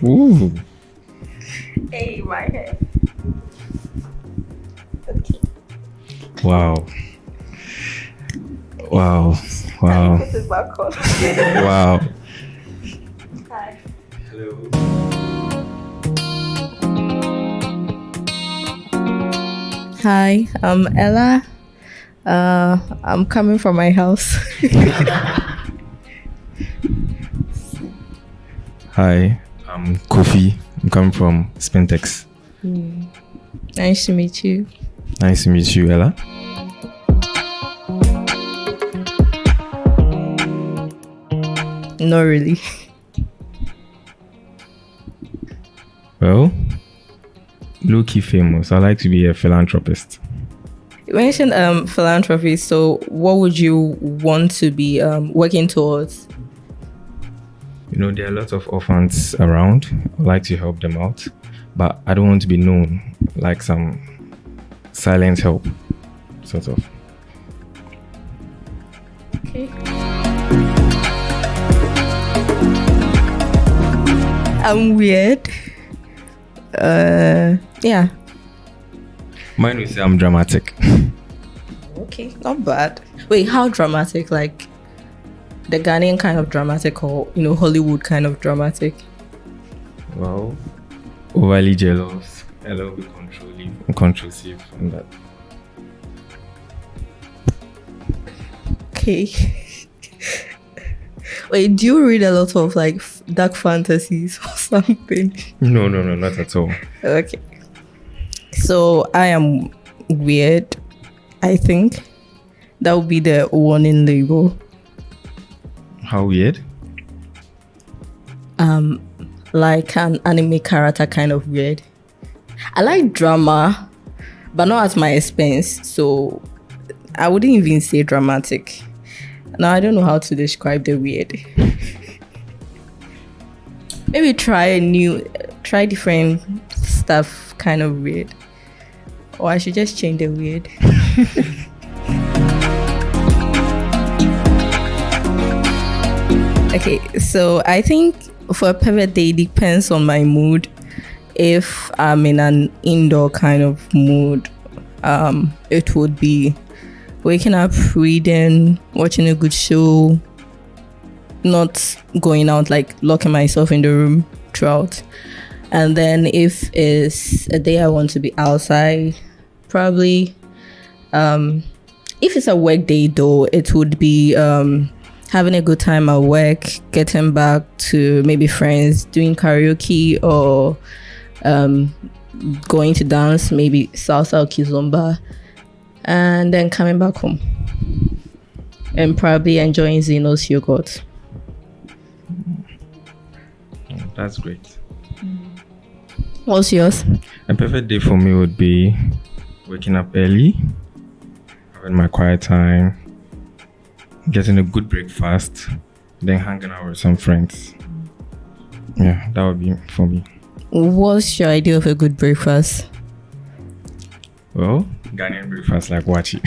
Ooh. Hey, my head. Okay. Wow. Wow. Wow. Put it back on. Wow. Hi. Hello. Hi, I'm Ella. I'm coming from my house. Hi, I'm Kofi. I'm coming from Spintex. Nice to meet you. Nice to meet you, Ella. Not really. Well, low-key famous. I like to be a philanthropist. You mentioned philanthropy, so what would you want to be working towards? You know, there are lots of orphans around. I like to help them out, but I don't want to be known like some silent help, sort of. Okay. I'm weird. Yeah. Mine would say I'm dramatic. Okay, not bad. Wait, how dramatic? Like the Ghanaian kind of dramatic, or Hollywood kind of dramatic? Well, overly jealous, a little bit controlling, and that. Okay. Wait, do you read a lot of like dark fantasies or something? No, not at all. Okay. So I am weird. I think that would be the warning label. How weird? Like an anime character kind of weird. I like drama, but not at my expense. So I wouldn't even say dramatic. Now I don't know how to describe the weird. Maybe try different stuff, kind of weird. Or I should just change the weird. Okay, so I think for a perfect day, it depends on my mood. If I'm in an indoor kind of mood, it would be waking up, reading, watching a good show, not going out, like locking myself in the room throughout. And then if it's a day I want to be outside, probably if it's a work day though, it would be having a good time at work, getting back to maybe friends, doing karaoke, or going to dance, maybe salsa or kizomba, and then coming back home and probably enjoying Zeno's yogurt. That's great. What's yours? A perfect day for me would be waking up early, having my quiet time, getting a good breakfast, then hanging out with some friends. Yeah, that would be for me. What's your idea of a good breakfast? Well, Ghanaian breakfast like wachi.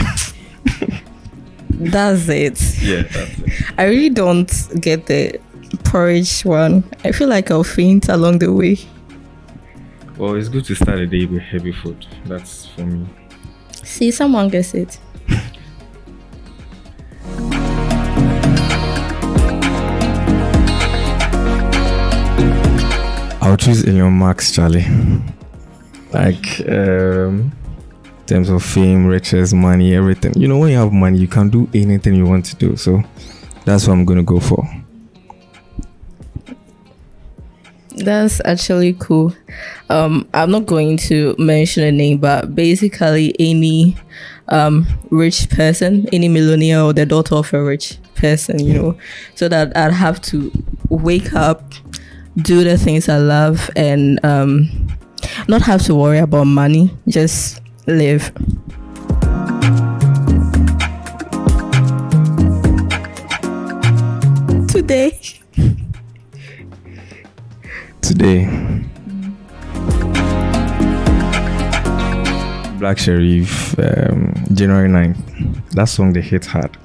That's it. Yeah, that's it. I really don't get the porridge one. I feel like I'll faint along the way. Well, it's good to start the day with heavy food. That's for me. See, someone gets it. I'll choose Elon Musk, Charlie. Like, in terms of fame, riches, money, everything. You know, when you have money, you can do anything you want to do. So that's what I'm going to go for. That's actually cool. I'm not going to mention a name, but basically any rich person, any millionaire or the daughter of a rich person, so that I'd have to wake up, do the things I love, and not have to worry about money, just live. Today. Black Sherif, January 9th. That song they hit hard.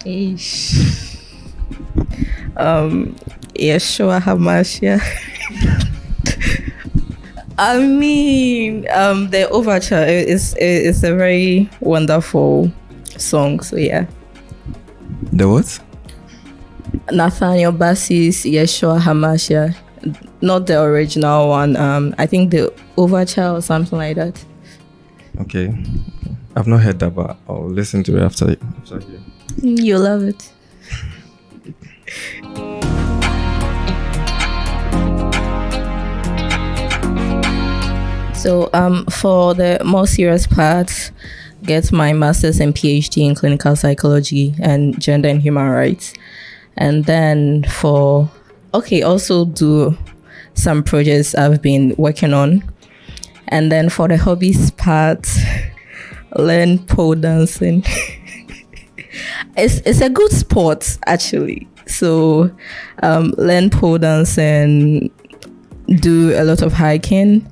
Yeshua HaMashiach. I mean, the overture is a very wonderful song. So yeah, The what? Nathaniel Bassey's Yeshua Hamashiach, not the original one. I think the overture or something like that. Okay. I've not heard that, but I'll listen to it after here. You love it. So for the more serious part, get my master's and PhD in clinical psychology and gender and human rights. And then also do some projects I've been working on. And then for the hobbies part, learn pole dancing. It's a good sport actually. So learn pole dancing, do a lot of hiking,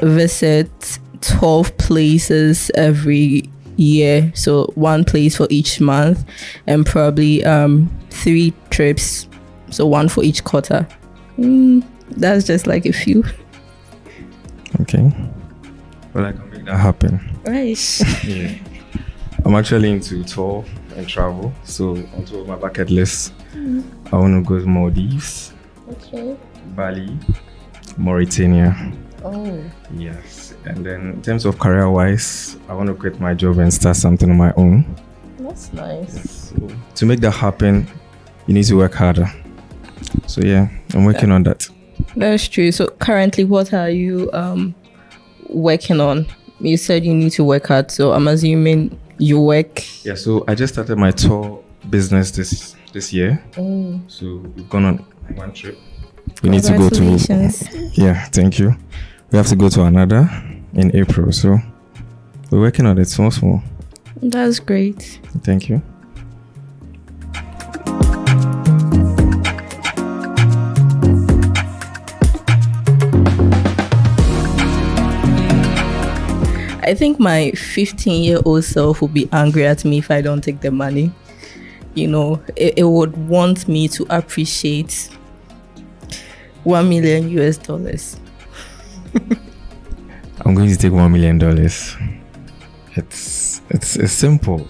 visit 12 places every year, so one place for each month, and probably 3 trips, so one for each quarter. That's just like a few. Okay. Well, I can make that happen. Right. Yeah. I'm actually into tour and travel, so on top of my bucket list, I want to go to Maldives, Okay. Bali, Mauritania. Oh. Yes. And then in terms of career-wise, I want to quit my job and start something on my own. That's nice. So to make that happen, you need to work harder. So yeah, I'm working on that. That's true. So currently, what are you working on? You said you need to work hard, so I'm assuming you work. Yeah, so I just started my tour business this year. Oh. So we've gone on one trip. We need to go to. Congratulations. Yeah, thank you. We have to go to another in April. So we're working on it small. That's great. Thank you. I think my 15-year-old self will be angry at me if I don't take the money. You know, it would want me to appreciate $1 million US. I'm going to take $1 million. It's simple.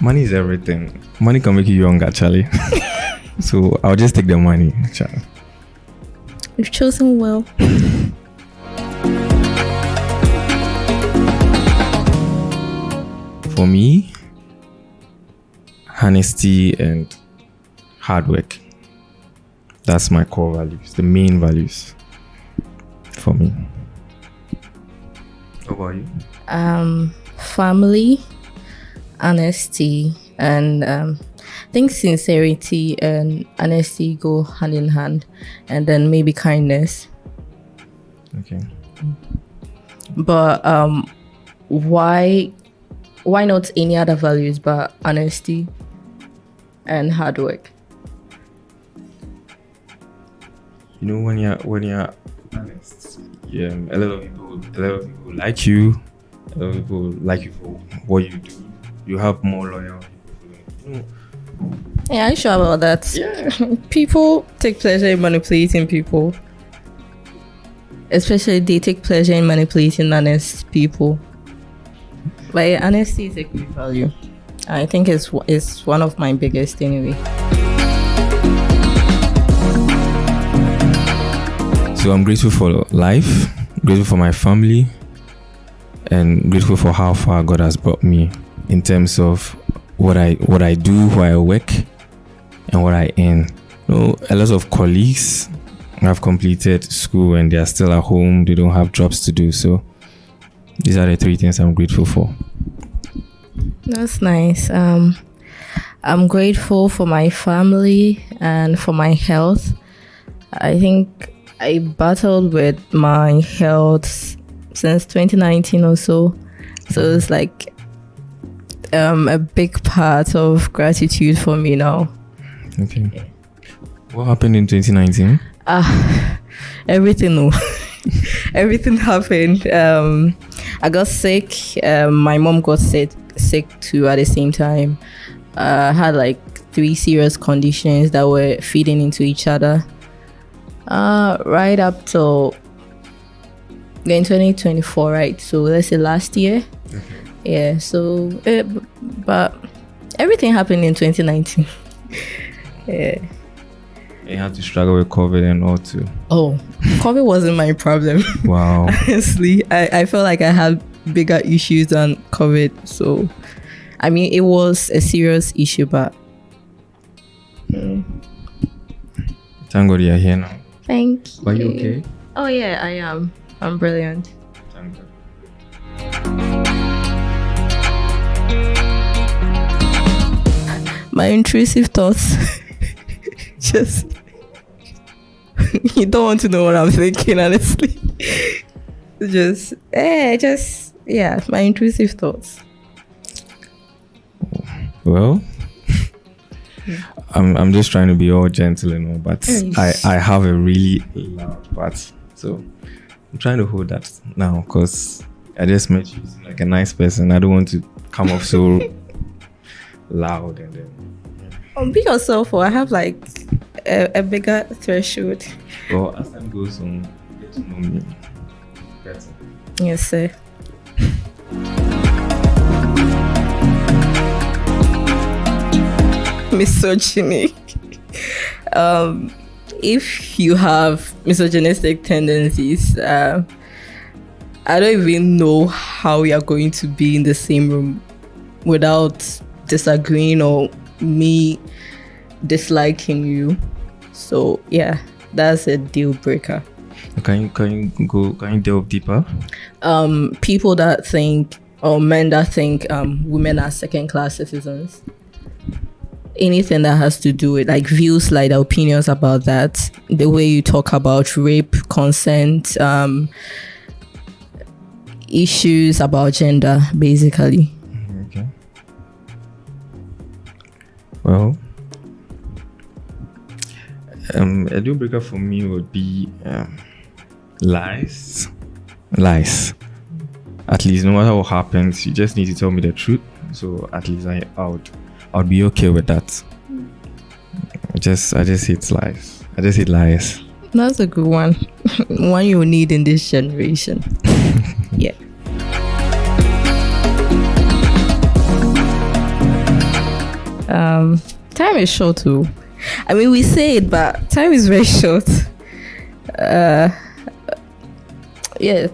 Money is everything. Money can make you young, actually. So I'll just take the money, actually. You've chosen well. For me, honesty and hard work. That's my core values, the main values for me. How about you? Family, honesty, and I think sincerity and honesty go hand in hand, and then maybe kindness. Okay. But why not any other values but honesty and hard work? You know, when you're honest, yeah, a lot of people like you. A lot of people like you for what you do. You have more loyal people. Yeah, I'm sure about that. Yeah. People take pleasure in manipulating people. Especially they take pleasure in manipulating honest people. But yeah, honesty is a good value. I think it's one of my biggest anyway. So I'm grateful for life, grateful for my family, and grateful for how far God has brought me in terms of what I do, where I work, and what I earn. You know, a lot of colleagues have completed school and they are still at home. They don't have jobs to do. So these are the 3 things I'm grateful for. That's nice. I'm grateful for my family and for my health. I think I battled with my health since 2019 or so. So it's like a big part of gratitude for me now. Okay. What happened in 2019? Everything. Everything happened. I got sick. My mom got sick too at the same time. I had like 3 serious conditions that were feeding into each other. Right up till We're in 2024, right? So let's say last year. Okay. Yeah. So, but everything happened in 2019. Yeah. You had to struggle with COVID and all too. Oh, COVID wasn't my problem. Wow. Honestly, I felt like I had bigger issues than COVID. So, I mean, it was a serious issue, but. Thank God you're here now. Thank you. Are you okay? Oh yeah, I am. I'm brilliant. Thank God. My intrusive thoughts. Just you don't want to know what I'm thinking, honestly. My intrusive thoughts. Well, I'm just trying to be all gentle and all, but I have a really loud part, so I'm trying to hold that now because I just met you, you seem like a nice person. I don't want to come off so loud and then. Be yourself, or I have like a bigger threshold. Well, as time goes on, get to know me better. Yes, sir. Misogyny. If you have misogynistic tendencies, I don't even know how we are going to be in the same room without disagreeing or me disliking you. So yeah, that's a deal breaker. Can you delve deeper? People that think, or men that think women are second class citizens. Anything that has to do with like views, like the opinions about that, the way you talk about rape, consent, issues about gender, basically. Okay. Well, a deal breaker for me would be lies. At least, no matter what happens, you just need to tell me the truth. So at least I would be okay with that. I just hate lies. I just hate lies. That's a good one. One you need in this generation. Yeah. Time is short too. I mean, we say it, but time is very short.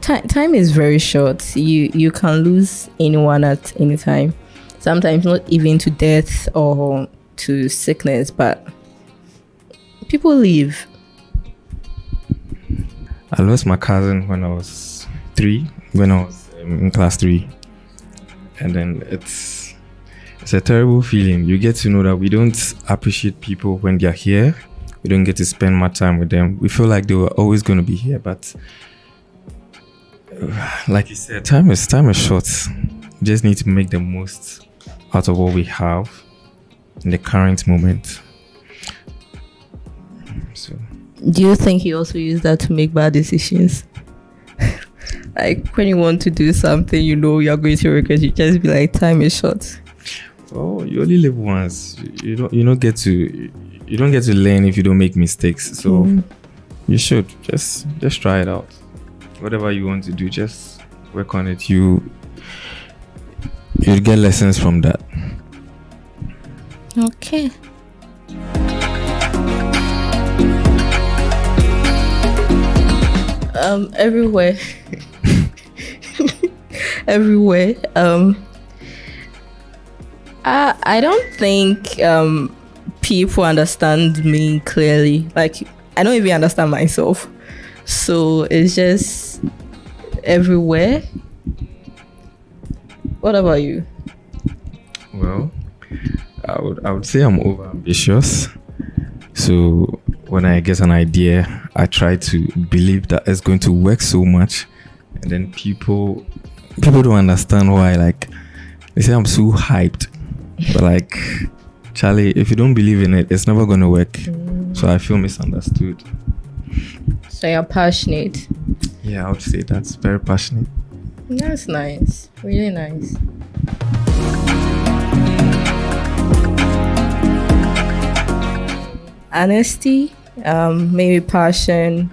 Time is very short. You can lose anyone at any time. Sometimes not even to death or to sickness, but people leave. I lost my cousin when I was 3, when I was in class 3. And then it's a terrible feeling. You get to know that we don't appreciate people when they're here. We don't get to spend much time with them. We feel like they were always going to be here, but like you said, time is short. We just need to make the most out of what we have in the current moment. So, do you think you also use that to make bad decisions? Like when you want to do something, you know you're going to regret, you just be like, time is short. Oh, you only live once. You don't get to learn if you don't make mistakes. So you should just try it out. Whatever you want to do, just work on it. You'll get lessons from that. Okay. Everywhere. Everywhere. I don't think people understand me clearly. Like, I don't even understand myself. So it's just everywhere. What about you? Well, I would say I'm over ambitious. So when I get an idea, I try to believe that it's going to work so much, and then people don't understand why. Like, they say I'm so hyped, but like, Charlie, if you don't believe in it, it's never gonna work. So I feel misunderstood. So you're passionate. Yeah, I would say that's very passionate. That's nice. Really nice. Honesty, maybe passion,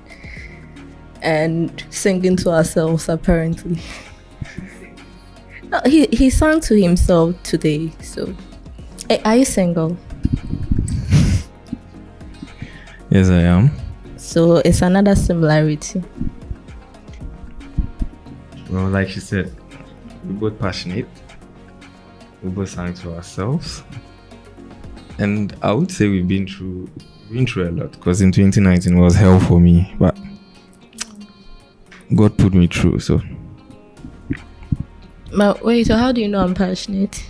and singing to ourselves apparently. No, he sang to himself today. So, are you single? Yes, I am. So it's another similarity. Well, like she said, we're both passionate. We both sang to ourselves, and I would say we've been through a lot. Because in 2019 was hell for me, but God put me through. So, But wait, so how do you know I'm passionate?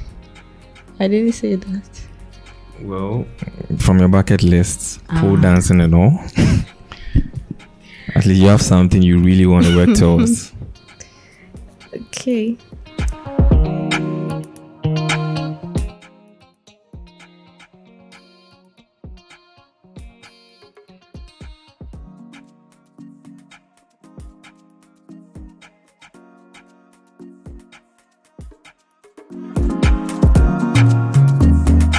I didn't say that. well, from your bucket list, pole dancing and all, at least you have something you really want to work towards. Okay.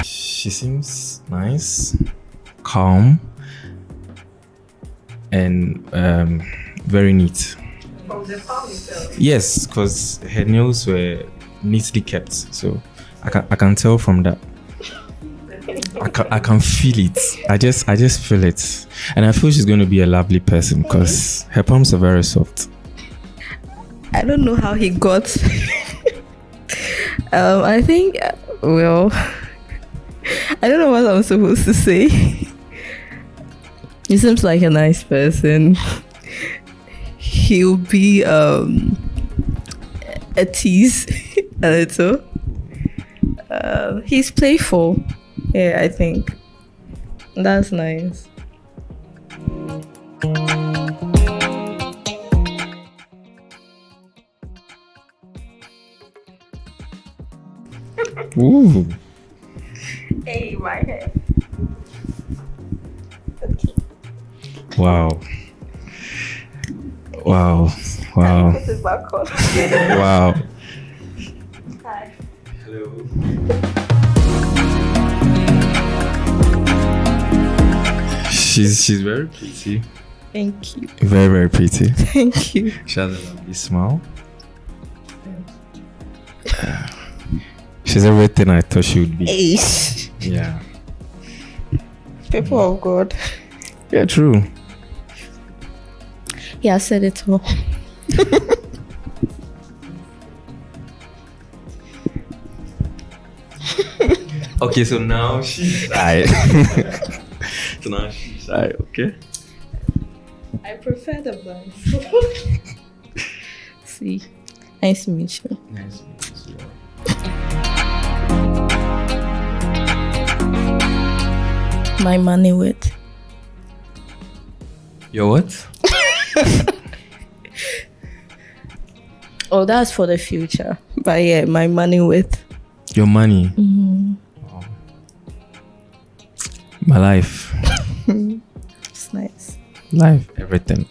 She seems nice, calm, and very neat. From the farm itself. Yes, because her nails were neatly kept, so I can tell from that. I can feel it. I just feel it, and I feel she's going to be a lovely person because her palms are very soft. I don't know how he got. I think, well, I don't know what I'm supposed to say. He seems like a nice person. He'll be a tease a little. He's playful. Yeah, I think that's nice. Ooh. Hey, my head. Wow. Wow. Wow. Put it back on. Wow. Hi. Hello. She's very pretty. Thank you. Very, very pretty. Thank you. She has a lovely smile. She's everything I thought she would be. Ace. Yeah. People of God. Yeah, true. Yeah, I said it all. Okay, so now she's shy. So now she's shy, okay? I prefer the blindfold. See, nice to meet you. Nice to meet you. My money with. Your what? Oh, that's for the future. But yeah, my money with. Your money. Mm-hmm. Wow. My life. It's nice. Life, everything.